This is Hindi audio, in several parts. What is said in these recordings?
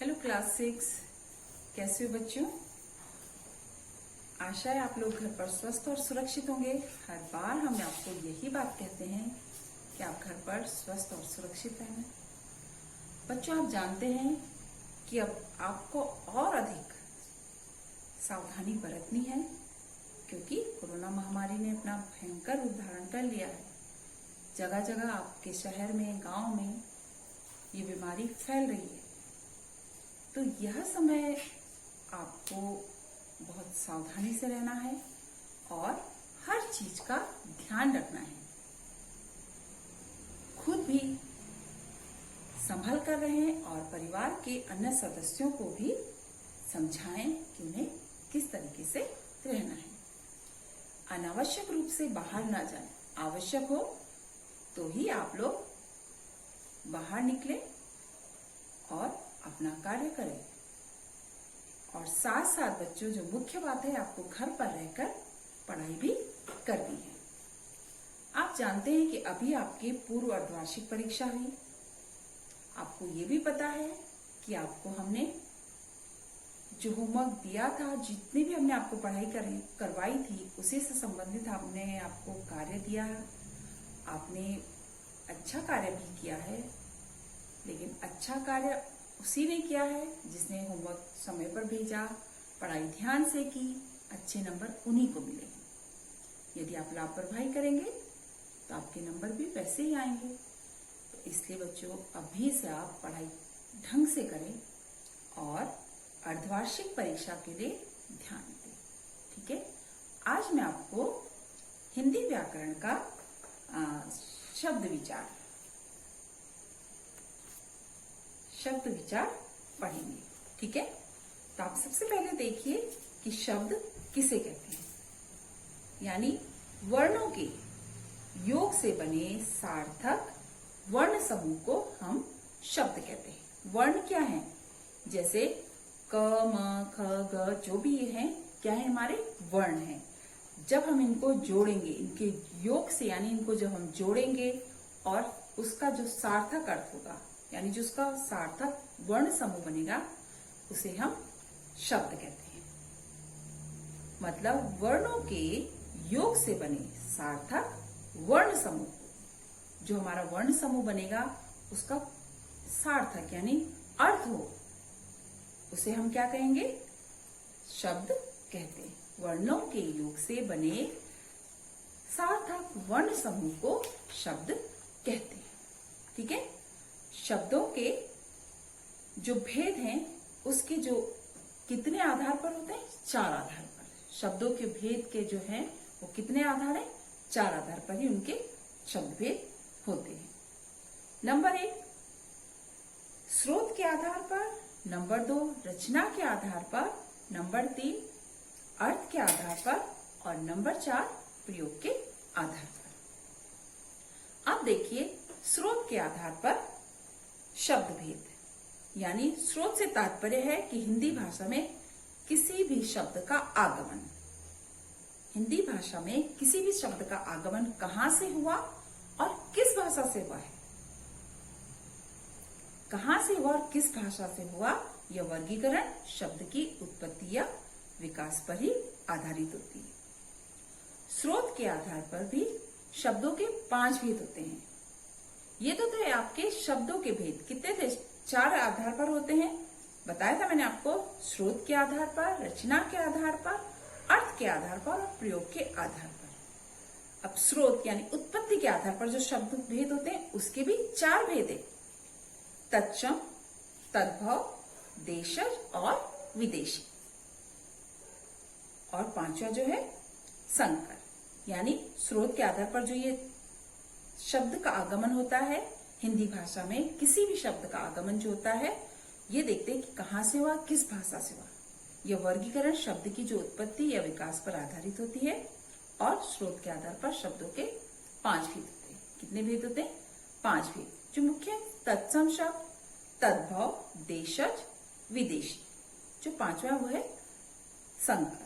हेलो क्लास 6, कैसे हो बच्चों। आशा है आप लोग घर पर स्वस्थ और सुरक्षित होंगे। हर बार हम आपको यही बात कहते हैं कि आप घर पर स्वस्थ और सुरक्षित रहना। बच्चों, आप जानते हैं कि अब आपको और अधिक सावधानी बरतनी है क्योंकि कोरोना महामारी ने अपना भयंकर रूप धारण कर लिया है। जगह जगह आपके शहर में, गांव में ये बीमारी फैल रही है। तो यह समय आपको बहुत सावधानी से रहना है और हर चीज का ध्यान रखना है। खुद भी संभल कर रहें और परिवार के अन्य सदस्यों को भी समझाएं कि उन्हें किस तरीके से रहना है। अनावश्यक रूप से बाहर ना जाएं। आवश्यक हो तो ही आप लोग बाहर निकलें और अपना कार्य करें। और साथ साथ बच्चों, जो मुख्य बात है, आपको घर पर रहकर पढ़ाई भी करनी है। आप जानते हैं कि अभी आपकी पूर्व अर्धवार्षिक परीक्षा हुई। आपको ये भी पता है कि आपको हमने जो होमवर्क दिया था, जितनी भी हमने आपको पढ़ाई करवाई थी, उसी से संबंधित हमने आपको कार्य दिया है। आपने अच्छा कार्य भी किया है, लेकिन अच्छा कार्य उसी ने किया है जिसने होमवर्क समय पर भेजा, पढ़ाई ध्यान से की। अच्छे नंबर उन्हीं को मिलेंगे। यदि आप लापरवाही करेंगे तो आपके नंबर भी वैसे ही आएंगे। तो इसलिए बच्चों, अभी से आप पढ़ाई ढंग से करें और अर्धवार्षिक परीक्षा के लिए ध्यान दें। ठीक है। आज मैं आपको हिंदी व्याकरण का शब्द विचार पढ़ेंगे। ठीक है। तो आप सबसे पहले देखिए कि शब्द किसे कहते हैं। यानी वर्णों के योग से बने सार्थक वर्ण समूह को हम शब्द कहते हैं। वर्ण क्या है? जैसे क, म, ख, ग, जो भी ये हैं, क्या है? हमारे वर्ण हैं। जब हम इनको जोड़ेंगे, इनके योग से, यानी इनको जब हम जोड़ेंगे और उसका जो सार्थक अर्थ होगा, यानी जो उसका सार्थक वर्ण समूह बनेगा, उसे हम शब्द कहते हैं। मतलब वर्णों के योग से बने सार्थक वर्ण समूह, जो हमारा वर्ण समूह बनेगा, उसका सार्थक यानी अर्थ हो, उसे हम क्या कहेंगे? शब्द कहते हैं। वर्णों के योग से बने सार्थक वर्ण समूह को शब्द कहते हैं। ठीक है। शब्दों के जो भेद हैं, उसके जो कितने आधार पर होते हैं? 4 आधार पर। शब्दों के भेद के जो हैं, वो कितने आधार हैं? 4 आधार पर ही उनके शब्द भेद होते हैं। नंबर 1 स्रोत के आधार पर, नंबर 2 रचना के आधार पर, नंबर 3 अर्थ के आधार पर और नंबर 4 प्रयोग के आधार पर। अब देखिए, स्रोत के आधार पर शब्द भेद, यानी स्रोत से तात्पर्य है कि हिंदी भाषा में किसी भी शब्द का आगमन, हिंदी भाषा में किसी भी शब्द का आगमन कहां से हुआ और किस भाषा से हुआ है। कहां से हुआ और किस भाषा से हुआ, यह वर्गीकरण शब्द की उत्पत्ति या विकास पर ही आधारित होती है। स्रोत के आधार पर भी शब्दों के 5 भेद होते हैं। ये तो थे आपके शब्दों के भेद। कितने थे? 4 आधार पर होते हैं। बताया था मैंने आपको, स्रोत के आधार पर, रचना के आधार पर, अर्थ के आधार पर और प्रयोग के आधार पर। अब स्रोत यानी उत्पत्ति के आधार पर जो शब्द भेद होते हैं, उसके भी 4 भेद है। तत्सम, तद्भव, देशज और विदेशी। और 5वां जो है संकर, यानी स्रोत के आधार पर जो ये शब्द का आगमन होता है, हिंदी भाषा में किसी भी शब्द का आगमन जो होता है, ये देखते हैं कि कहां से हुआ, किस भाषा से हुआ। यह वर्गीकरण शब्द की जो उत्पत्ति या विकास पर आधारित होती है। और स्रोत के आधार पर शब्दों के 5 भेद होते हैं। कितने भेद होते हैं? 5 भेद। जो मुख्य तत्सम शब्द, तद्भव, देशज, विदेशी। जो 5वां वो है संकर।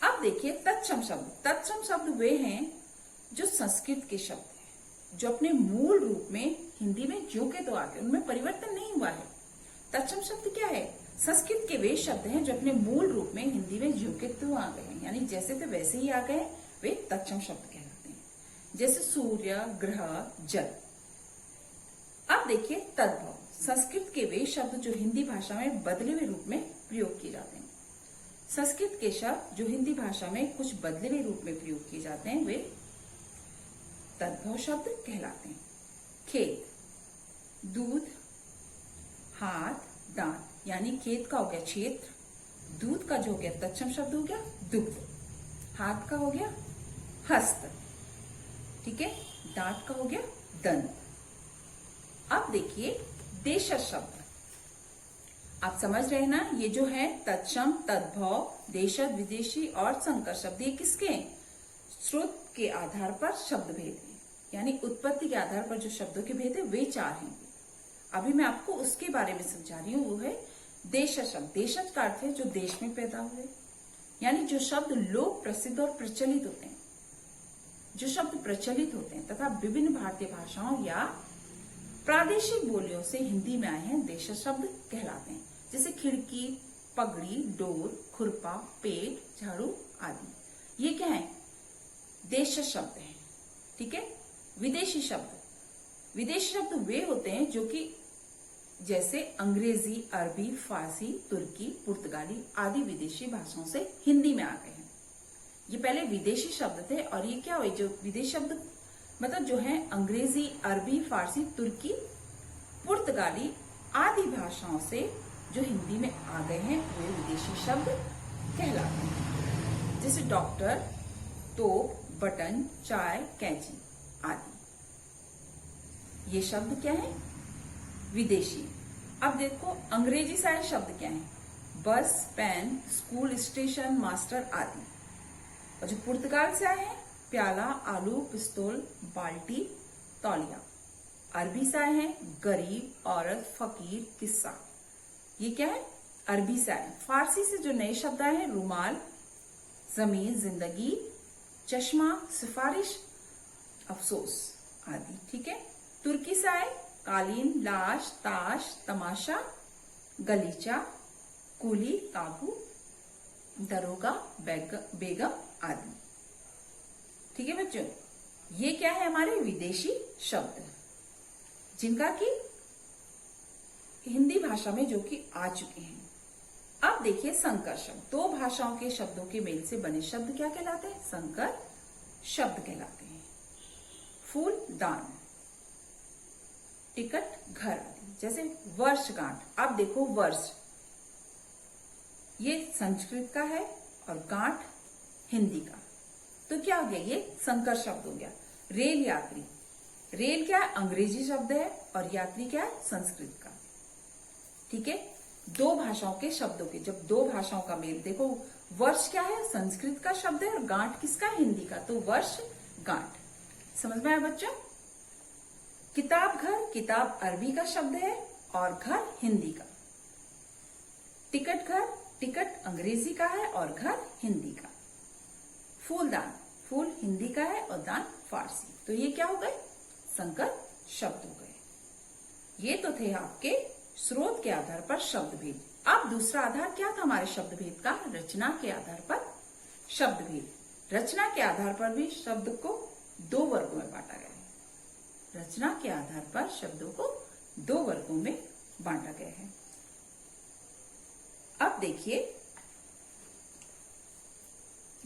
अब देखिए तत्सम शब्द। तत्सम शब्द वे हैं जो संस्कृत के शब्द हैं, जो अपने मूल रूप में हिंदी में जो के तो आते, उनमें परिवर्तन नहीं हुआ है। तत्सम शब्द क्या है? संस्कृत के वे शब्द हैं जो अपने मूल रूप में हिंदी में ज्यों के त्यों आ गए हैं, यानी जैसे थे वैसे ही आ गए, वे तत्सम शब्द कहलाते हैं। जैसे सूर्य, ग्रह, जल। अब देखिए तद्भव। संस्कृत के वे शब्द जो हिंदी भाषा में बदले हुए रूप में प्रयोग किए जाते हैं। संस्कृत के शब्द जो हिंदी भाषा में कुछ बदले हुए रूप में प्रयोग किए जाते हैं, वे तद्भव शब्द कहलाते हैं। खेत, दूध, हाथ, दांत, यानी खेत का हो गया क्षेत्र, दूध का जो हो गया तत्सम शब्द हो गया दुग्ध, हाथ का हो गया हस्त, ठीक है, दांत का हो गया दंत। अब देखिए देशज शब्द, आप समझ रहे हैं ना, ये जो है तत्सम, तद्भव, देशज, विदेशी और संकर शब्द, ये किसके हैं? स्रोत के आधार पर शब्द भेद है, यानी उत्पत्ति के आधार पर जो शब्दों के भेद है वे 4 हैं। अभी मैं आपको उसके बारे में समझा रही हूँ, वो है देशज शब्द। देशज का अर्थ है जो देश में पैदा हुए, यानी जो शब्द लोक प्रसिद्ध और प्रचलित होते हैं, जो शब्द प्रचलित होते हैं तथा विभिन्न भारतीय भाषाओं या प्रादेशिक बोलियों से हिंदी में आए हैं, देशज शब्द कहलाते हैं। जैसे खिड़की, पगड़ी, डोर, खुरपा, पेट, झाड़ू आदि, ये क्या है? देशज शब्द हैं, ठीक है। विदेशी शब्द, विदेशी शब्द वे होते हैं जो कि जैसे अंग्रेजी, अरबी, फारसी, तुर्की, पुर्तगाली आदि विदेशी भाषाओं से हिंदी में आ गए हैं। ये पहले विदेशी शब्द थे और ये क्या हुए? जो विदेशी शब्द मतलब जो है अंग्रेजी, अरबी, फारसी, तुर्की, पुर्तगाली आदि भाषाओं से जो हिंदी में आ गए हैं वे विदेशी शब्द कहलाते हैं। जैसे डॉक्टर, तोप, बटन, चाय, कैंची आदि, ये शब्द क्या है? विदेशी। अब देखो अंग्रेजी से आए शब्द क्या है? बस, पेन, स्कूल, स्टेशन, मास्टर आदि। और जो पुर्तगाल से आए हैं, प्याला, आलू, पिस्तौल, बाल्टी, तौलिया। अरबी से आए हैं, गरीब, औरत, फकीर, किस्सा, ये क्या है? अरबी से आए। फारसी से जो नए शब्द आए हैं, रुमाल, जमीन, जिंदगी, चश्मा, सिफारिश, अफसोस आदि, ठीक है। तुर्की से आए, कालीन, लाश, ताश, तमाशा, गलीचा, कुली, काबू, दरोगा, बेगम आदि, ठीक है बच्चों। ये क्या है? हमारे विदेशी शब्द जिनका कि हिंदी भाषा में जो कि आ चुके हैं। अब देखिए संकर शब्द, दो भाषाओं के शब्दों के मेल से बने शब्द क्या कहलाते हैं? संकर शब्द कहलाते हैं। फूल, दान, टिकट, घर आदि। जैसे वर्षगांठ, अब देखो वर्ष ये संस्कृत का है और गांठ हिंदी का, तो क्या हो गया? ये संकर शब्द हो गया। रेल यात्री, रेल क्या है? अंग्रेजी शब्द है और यात्री क्या है? संस्कृत का, ठीक है। दो भाषाओं के शब्दों के जब दो भाषाओं का मेल, देखो वर्ष क्या है? संस्कृत का शब्द है और गांठ किसका? हिंदी का, तो वर्ष गांठ। समझ में आया बच्चों? किताब घर, किताब अरबी का शब्द है और घर हिंदी का। टिकट घर, टिकट अंग्रेजी का है और घर हिंदी का। फूलदान, फूल हिंदी का है और दान फारसी। तो ये क्या हो गए? संकर शब्द हो गए। ये तो थे आपके स्रोत के आधार पर शब्द भेद। अब दूसरा आधार क्या था हमारे शब्द भेद का? रचना के आधार पर शब्द भेद। रचना के आधार पर भी शब्द को दो वर्गों में बांटा गया है। रचना के आधार पर शब्दों को दो वर्गों में बांटा गया है। अब देखिए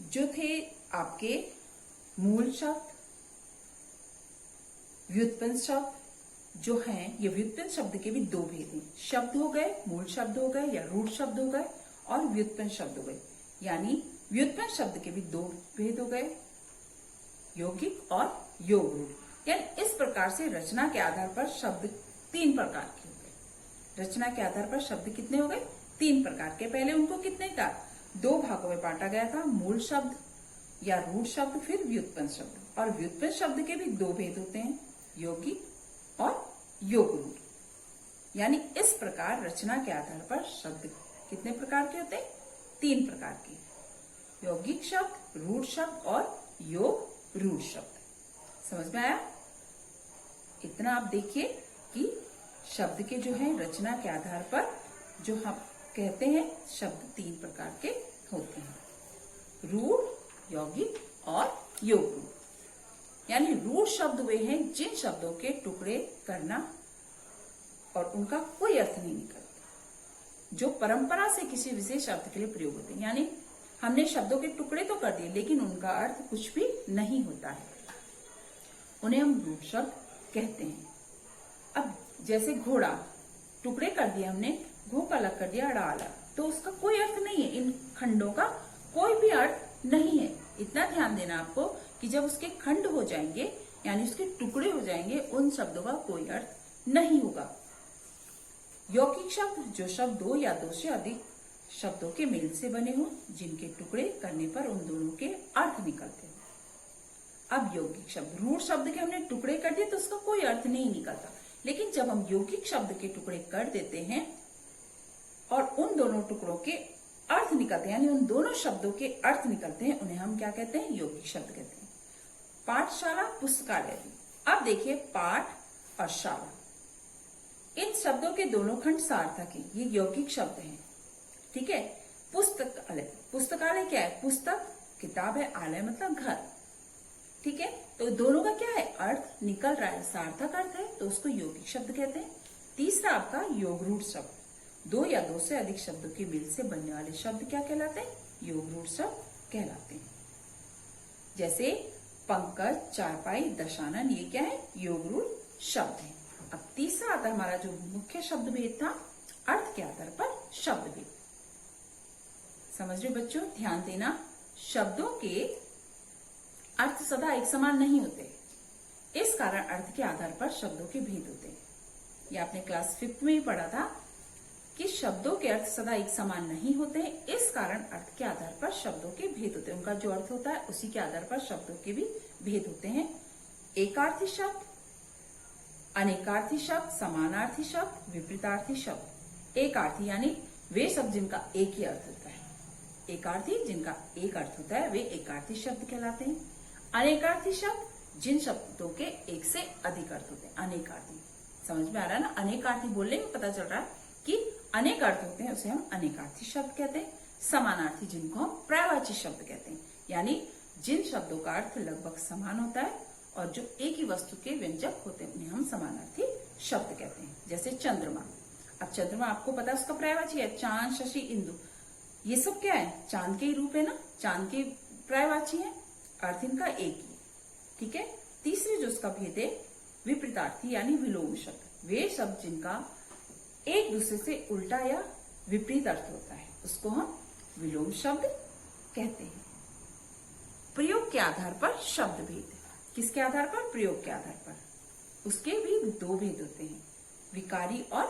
जो थे आपके मूल शब्द, व्युत्पन्न शब्द जो हैं, ये व्युत्पन्न शब्द के भी दो भेद हैं। शब्द हो गए, मूल शब्द हो गए या रूट शब्द हो गए, और व्युत्पन्न शब्द हो गए। यानी व्युत्पन्न शब्द के भी दो भेद हो गए, यौगिक और योग रूट। यानी इस प्रकार से रचना के आधार पर शब्द तीन प्रकार के हो गए। रचना के आधार पर शब्द कितने हो गए? तीन प्रकार के। पहले उनको कितने का? दो भागों में बांटा गया था, मूल शब्द या रूट शब्द, फिर व्युत्पन्न शब्द। और व्युत्पन्न शब्द के भी दो भेद होते हैं, यौगिक और योग रूट। यानी इस प्रकार रचना के आधार पर शब्द कितने प्रकार के होते हैं? तीन प्रकार के, यौगिक शब्द, रूट शब्द और योग रूट शब्द। समझ में आया? इतना आप देखिए कि शब्द के जो है रचना के आधार पर जो हम कहते हैं शब्द 3 प्रकार के होते हैं, रूढ़, यौगिक और योग रूढ़। यानी रूढ़ शब्द वे हैं जिन शब्दों के टुकड़े करना और उनका कोई अर्थ नहीं निकलता, जो परंपरा से किसी विशेष अर्थ के लिए प्रयोग होते हैं। यानी हमने शब्दों के टुकड़े तो कर दिए लेकिन उनका अर्थ कुछ भी नहीं होता है, उन्हें हम रूढ़ शब्द कहते हैं। अब जैसे घोड़ा, टुकड़े कर दिए हमने, घो का अलग कर दिया, अड़ा अलग, तो उसका कोई अर्थ नहीं है, इन खंडों का कोई भी अर्थ नहीं है। इतना ध्यान देना आपको कि जब उसके खंड हो जाएंगे यानी उसके टुकड़े हो जाएंगे, उन शब्दों का कोई अर्थ नहीं होगा। यौगिक शब्द, जो शब्द 2 या 2 से अधिक शब्दों के मेल से बने हो, जिनके टुकड़े करने पर उन दोनों के अर्थ निकलते हो। अब यौगिक शब्द, रूढ़ शब्द के हमने टुकड़े कर दिए तो उसका कोई अर्थ नहीं निकलता, लेकिन जब हम यौगिक शब्द के टुकड़े कर देते हैं और उन दोनों टुकड़ों के अर्थ निकलते हैं, यानी उन दोनों शब्दों के अर्थ निकलते हैं, उन्हें हम क्या कहते हैं? यौगिक शब्द कहते हैं। पाठशाला, पुस्तकालय। अब देखिए, पाठ और शाला, इन शब्दों के दोनों खंड सार्थक हैं, ये यौगिक शब्द हैं, ठीक है। पुस्तकालय, पुस्तकालय क्या है? पुस्तक किताब है, आलय मतलब घर, ठीक है। तो दोनों का क्या है? अर्थ निकल रहा है, सार्थक अर्थ है, तो उसको यौगिक शब्द कहते हैं। तीसरा आपका योग रूढ़ शब्द, 2 या 2 से अधिक शब्दों के मेल से बनने वाले शब्द क्या कहलाते हैं? योग रूढ़ शब्द कहलाते हैं। जैसे पंकज, चारपाई, दशानन, ये क्या है? योग रूढ़ शब्द है। अब तीसरा आता है हमारा जो मुख्य शब्द भेद था, अर्थ के आधार पर शब्द भेद। समझ रहे बच्चों? ध्यान देना, शब्दों के अर्थ सदा एक समान नहीं होते, इस कारण अर्थ के आधार पर शब्दों के भेद होते हैं। ये आपने क्लास 5 में ही पढ़ा था कि शब्दों के अर्थ सदा एक समान नहीं होते हैं, इस कारण अर्थ के आधार पर शब्दों के भेद होते हैं। उनका जो अर्थ होता है उसी के आधार पर शब्दों के भी भेद होते हैं। एकार्थी शब्द, अनेकार्थी शब्द, समानार्थी शब्द, विपरीतार्थी शब्द। एकार्थी यानी वे शब्द जिनका एक ही अर्थ होता है, एकार्थी जिनका एक अर्थ होता है वे एकार्थी शब्द कहलाते हैं। अनेकार्थी शब्द, जिन शब्दों के एक से अधिक अर्थ होते हैं, अनेकार्थी। समझ में आ रहा है ना? अनेकार्थी बोलने में पता चल रहा है कि अनेक अर्थ होते हैं, उसे हम अनेकार्थी शब्द कहते हैं। समानार्थी, जिनको हम पर्यायवाची शब्द कहते हैं, यानी जिन शब्दों का अर्थ लगभग समान होता है और जो एक ही वस्तु के व्यंजक होते हैं, उन्हें हम समानार्थी शब्द कहते हैं। जैसे चंद्रमा, अब चंद्रमा आपको पता है उसका पर्यायवाची है, चांद, शशि, इंदु, ये सब क्या है? चांद के ही रूप है ना, चांद के पर्यायवाची है, अर्थ इनका एक ही, ठीक है। तीसरी जो उसका भेद है, विपरीतार्थी यानी विलोम शब्द, वे शब्द जिनका एक दूसरे से उल्टा या विपरीत अर्थ होता है, उसको हम विलोम शब्द कहते हैं। प्रयोग के आधार पर शब्द भेद, किसके आधार पर? प्रयोग के आधार पर। उसके भी 2 भेद होते हैं, विकारी और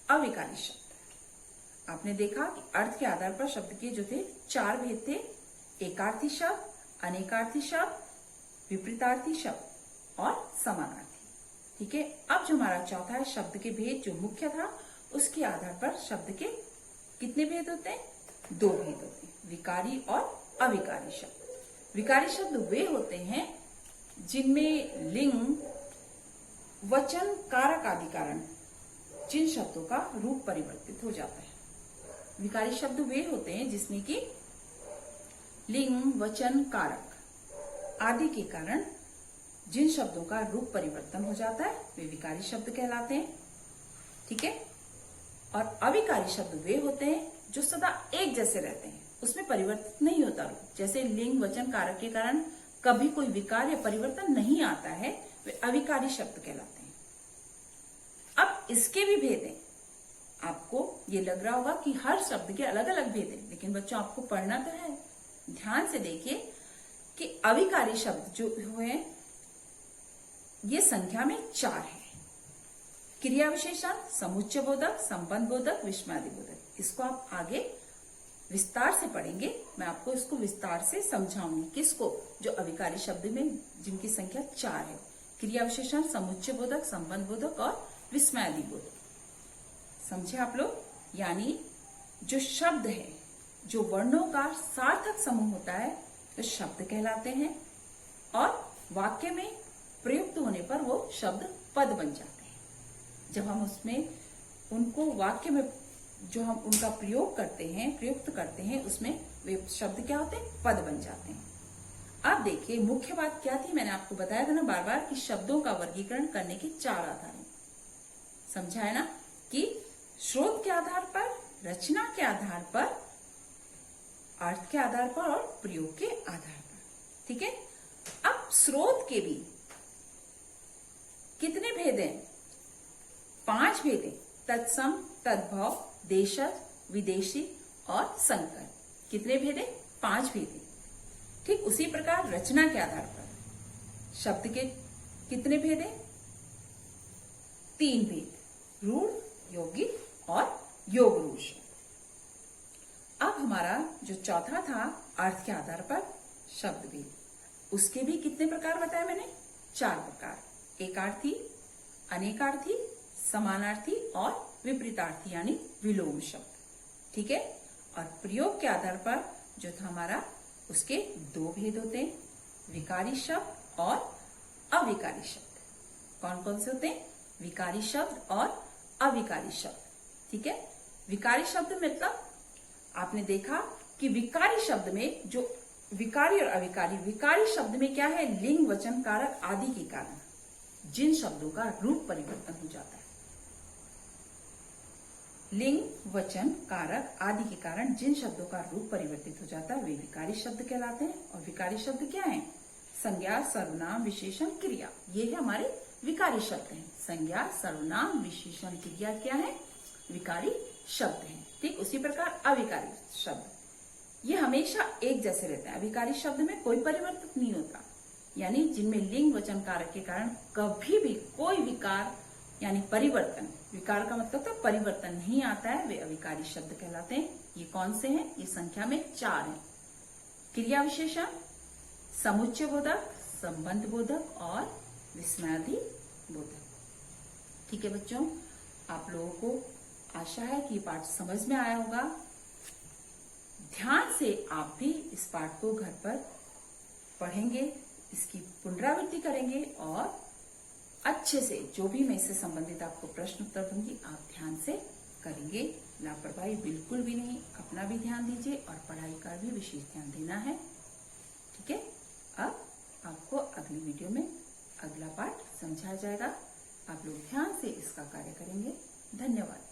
अविकारी शब्द। आपने देखा कि अर्थ के आधार पर शब्द के जो थे 4 भेद थे, एकार्थी शब्द, अनेकार्थी शब्द, विपरीतार्थी शब्द और समानार्थी, ठीक है। अब जो हमारा चौथा है शब्द के भेद, जो मुख्य था, उसके आधार पर शब्द के कितने भेद होते हैं? 2 भेद होते हैं, विकारी और अविकारी शब्द। विकारी शब्द वे होते हैं जिनमें लिंग, वचन, कारक आदि कारण जिन शब्दों का रूप परिवर्तित हो जाता है। विकारी शब्द वे होते हैं जिसमें कि लिंग, वचन, कारक आदि के कारण जिन शब्दों का रूप परिवर्तन हो जाता है, वे विकारी शब्द कहलाते हैं, ठीक है। और अविकारी शब्द वे होते हैं जो सदा एक जैसे रहते हैं, उसमें परिवर्तित नहीं होता रूप, जैसे लिंग, वचन, कारक के कारण कभी कोई विकार या परिवर्तन नहीं आता है, वे अविकारी शब्द कहलाते हैं। अब इसके भी भेद हैं, आपको ये लग रहा होगा कि हर शब्द के अलग अलग भेद हैं, लेकिन बच्चों आपको पढ़ना तो है। ध्यान से देखिए कि अविकारी शब्द जो हुए ये संख्या में 4 है। क्रिया विशेषण, समुच्चय बोधक, संबंध बोधक, विस्मयादि बोधक। इसको आप आगे विस्तार से पढ़ेंगे, मैं आपको इसको विस्तार से समझाऊंगी। किसको? जो अविकारी शब्द में जिनकी संख्या 4 है, क्रिया विशेषण, समुच्चय बोधक, संबंध बोधक और विस्मयादि बोधक। समझे आप लोग? यानी जो शब्द है, जो वर्णों का सार्थक समूह होता है, तो शब्द कहलाते हैं और वाक्य में प्रयुक्त होने पर वो शब्द पद बन जाते हैं। जब हम उसमें उनको वाक्य में जो हम उनका प्रयोग करते हैं, प्रयुक्त करते हैं, उसमें वे शब्द क्या होते हैं, पद बन जाते हैं। अब देखिए मुख्य बात क्या थी, मैंने आपको बताया था ना बार बार कि शब्दों का वर्गीकरण करने के 4 आधार हैं। समझा है ना कि स्रोत के आधार पर, रचना के आधार पर, अर्थ के आधार पर और प्रयोग के आधार पर। ठीक है। अब स्रोत के भी कितने भेद हैं? 5 भेद हैं। तत्सम, तद्भव, देशज, विदेशी और संकर। कितने भेद हैं? 5 भेद हैं। ठीक उसी प्रकार रचना के आधार पर शब्द के कितने भेद हैं? 3 भेद, रूढ़, यौगिक और योग रूढ़। अब हमारा जो चौथा था अर्थ के आधार पर शब्द भेद, उसके भी कितने प्रकार बताए मैंने? 4 प्रकार। एकार्थी, अनेकार्थी, समानार्थी और विपरीतार्थी यानी विलोम शब्द। ठीक है। और प्रयोग के आधार पर जो था हमारा, उसके 2 भेद होते हैं, विकारी शब्द और अविकारी शब्द। कौन कौन से होते हैं? विकारी शब्द और अविकारी शब्द। ठीक है। विकारी शब्द मतलब आपने देखा कि विकारी शब्द में जो विकारी और अविकारी, विकारी शब्द में क्या है? लिंग, वचन, कारक आदि के कारण जिन शब्दों का रूप परिवर्तन हो जाता है, लिंग, वचन, कारक आदि के कारण जिन शब्दों का रूप परिवर्तित हो जाता है वे विकारी शब्द कहलाते हैं। और विकारी शब्द क्या हैं? संज्ञा, सर्वनाम, विशेषण, क्रिया। ये है हमारे विकारी शब्द हैं। संज्ञा, सर्वनाम, विशेषण, क्रिया क्या है? विकारी शब्द हैं। ठीक उसी प्रकार अविकारी शब्द ये हमेशा एक जैसे रहते हैं। अविकारी शब्द में कोई परिवर्तन नहीं होता, यानी जिनमें लिंग, वचन, कारक के कारण कभी भी कोई विकार यानी परिवर्तन, विकार का मतलब था परिवर्तन नहीं आता है, वे अविकारी शब्द कहलाते हैं। ये कौन से हैं? ये संख्या में 4 हैं। क्रिया विशेषण, समुच्चय बोधक, संबंध बोधक और विस्मयादि बोधक। ठीक है बच्चों, आप लोगों को आशा है कि पाठ समझ में आया होगा। ध्यान से आप भी इस पाठ को घर पर पढ़ेंगे, इसकी पुनरावृत्ति करेंगे और अच्छे से जो भी मैं इससे संबंधित आपको प्रश्न उत्तर दूंगी आप ध्यान से करेंगे। लापरवाही बिल्कुल भी नहीं, अपना भी ध्यान दीजिए और पढ़ाई का भी विशेष ध्यान देना है। ठीक है। अब आपको अगली वीडियो में अगला पाठ समझाया जाएगा। आप लोग ध्यान से इसका कार्य करेंगे। धन्यवाद।